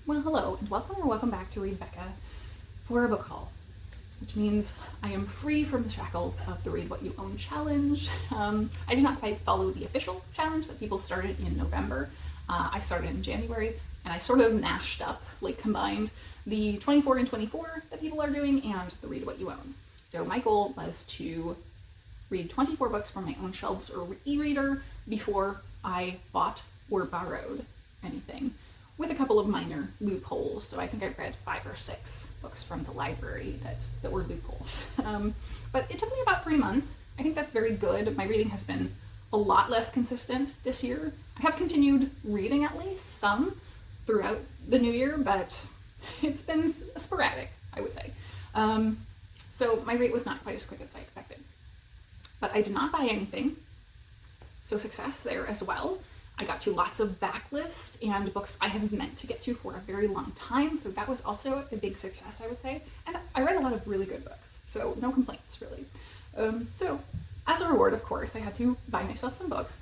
Well, hello, and welcome back to Read Becca for a book haul, which means I am free from the shackles of the Read What You Own challenge. I did not quite follow the official challenge that people started in November. I started in January, and I sort of mashed up, combined the 24 and 24 that people are doing and the Read What You Own. So my goal was to read 24 books from my own shelves or e-reader before I bought or borrowed anything, with a couple of minor loopholes. So I think I read 5 or 6 books from the library that were loopholes. But it took me about 3 months. I think that's very good. My reading has been a lot less consistent this year. I have continued reading at least some throughout the new year, but it's been sporadic, I would say. So my rate was not quite as quick as I expected. But I did not buy anything, so success there as well. I got to lots of backlist and books I had meant to get to for a very long time, so that was also a big success, I would say. And I read a lot of really good books, so no complaints, really. So as a reward, of course, I had to buy myself some books.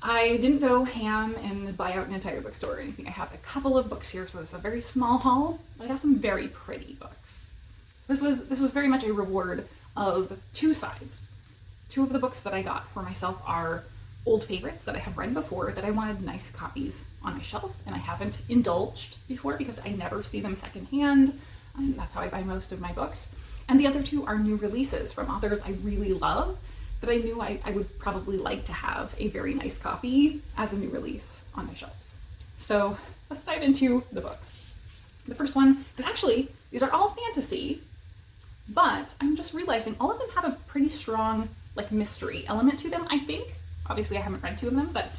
I didn't go ham and buy out an entire bookstore or anything. I have a couple of books here, so it's a very small haul, but I have some very pretty books. This was very much a reward of two sides. 2 of the books that I got for myself are old favorites that I have read before that I wanted nice copies on my shelf, and I haven't indulged before because I never see them secondhand, and that's how I buy most of my books. And the other 2 are new releases from authors I really love that I knew I would probably like to have a very nice copy as a new release on my shelves. So let's dive into the books. The first one, and actually these are all fantasy, but I'm just realizing all of them have a pretty strong mystery element to them, I think. Obviously I haven't read 2 of them, but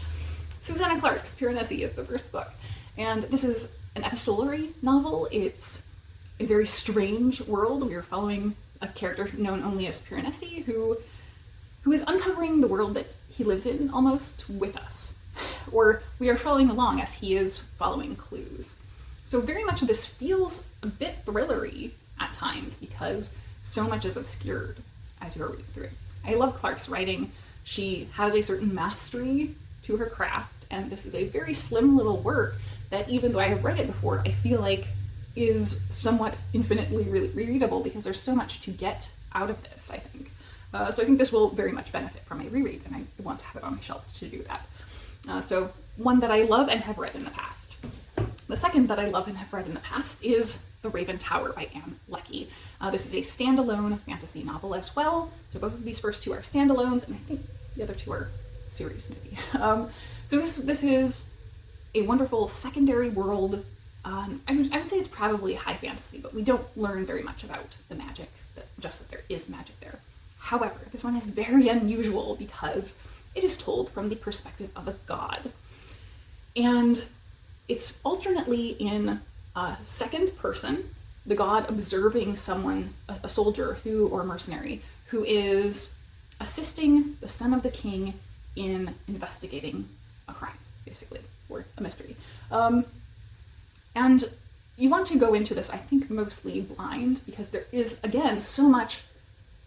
Susanna Clark's Piranesi is the first book. And this is an epistolary novel. It's a very strange world. We are following a character known only as Piranesi who is uncovering the world that he lives in almost with us. Or we are following along as he is following clues. So very much this feels a bit thrillery at times because so much is obscured as you're reading through it. I love Clark's writing. She has a certain mastery to her craft, and this is a very slim little work that, even though I have read it before, I feel like is somewhat infinitely rereadable because there's so much to get out of this, I think. So I think this will very much benefit from a reread, and I want to have it on my shelves to do that. So one that I love and have read in the past. The second that I love and have read in the past is The Raven Tower by Anne Leckie. This is a standalone fantasy novel as well. So both of these first 2 are standalones, and I think the other 2 are series maybe. So this is a wonderful secondary world. I would say it's probably high fantasy, but we don't learn very much about the magic, just that there is magic there. However, this one is very unusual because it is told from the perspective of a god. And it's alternately in second person, the god observing someone, a soldier or mercenary, who is assisting the son of the king in investigating a crime, basically, or a mystery. And you want to go into this, I think, mostly blind because there is, again, so much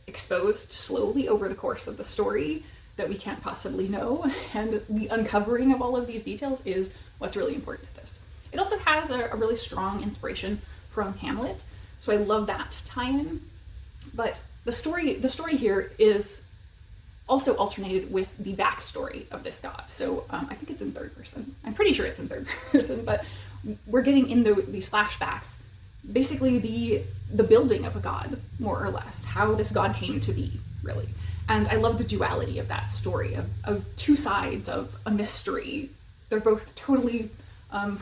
exposed slowly over the course of the story that we can't possibly know, and the uncovering of all of these details is what's really important to this. It also has a really strong inspiration from Hamlet, so I love that tie-in. But the story here is also alternated with the backstory of this god. So I think it's in third person. I'm pretty sure it's in third person, but we're getting in these flashbacks, basically the building of a god, more or less, how this god came to be, really. And I love the duality of that story, of 2 sides of a mystery. They're both totally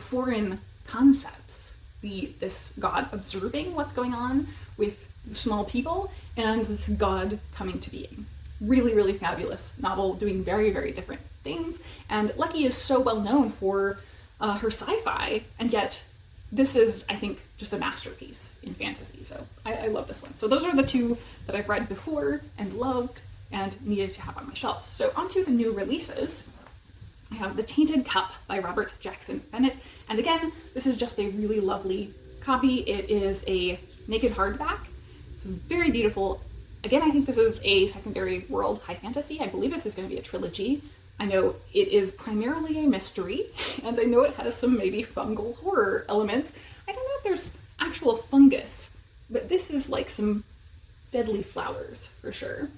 foreign concepts. This god observing what's going on with small people, and this god coming to being. Really, really fabulous novel, doing very, very different things. And Leckie is so well known for her sci-fi, and yet this is, I think, just a masterpiece in fantasy. So I love this one. So those are the 2 that I've read before and loved and needed to have on my shelves. So onto the new releases. I have The Tainted Cup by Robert Jackson Bennett. And again, this is just a really lovely copy. It is a naked hardback. It's very beautiful. Again, I think this is a secondary world high fantasy. I believe this is going to be a trilogy. I know it is primarily a mystery, and I know it has some maybe fungal horror elements. I don't know if there's actual fungus, but this is like some deadly flowers for sure.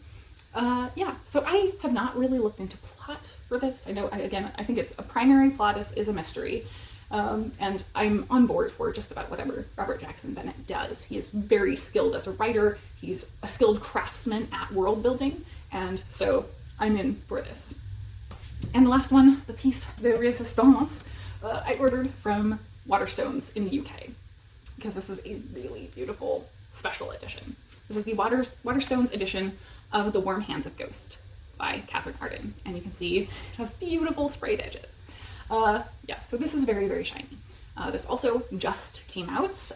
Yeah, so I have not really looked into plot for this. I know, I think it's a primary plot is a mystery. And I'm on board for just about whatever Robert Jackson Bennett does. He is very skilled as a writer. He's a skilled craftsman at world building. And so I'm in for this. And the last one, the piece de résistance, I ordered from Waterstones in the UK because this is a really beautiful special edition. This is the Waterstones edition of The Warm Hands of Ghost by Katherine Arden. And you can see it has beautiful sprayed edges. Yeah, so this is very, very shiny. This also just came out.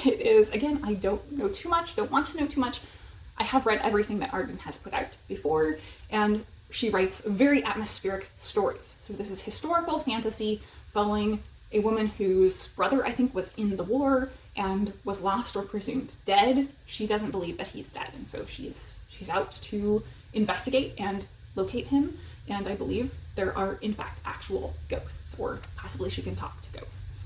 It is, again, I don't know too much, don't want to know too much. I have read everything that Arden has put out before, and she writes very atmospheric stories. So this is historical fantasy following a woman whose brother, I think, was in the war and was lost or presumed dead. She doesn't believe that he's dead, and so she's out to investigate and locate him. And I believe there are, in fact, actual ghosts, or possibly she can talk to ghosts.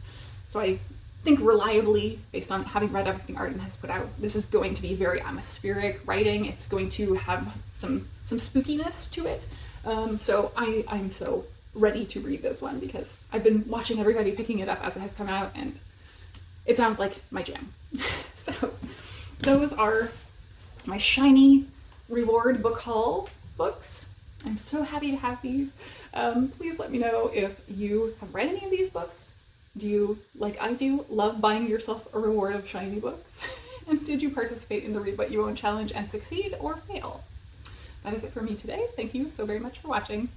So I think reliably, based on having read everything Arden has put out, this is going to be very atmospheric writing. It's going to have some spookiness to it. So I'm so ready to read this one because I've been watching everybody picking it up as it has come out, and it sounds like my jam. So those are my shiny reward book haul books. I'm so happy to have these. Please let me know if you have read any of these books. Do you, like I do, love buying yourself a reward of shiny books? And did you participate in the Read What You Own challenge and succeed or fail? That is it for me today. Thank you so very much for watching.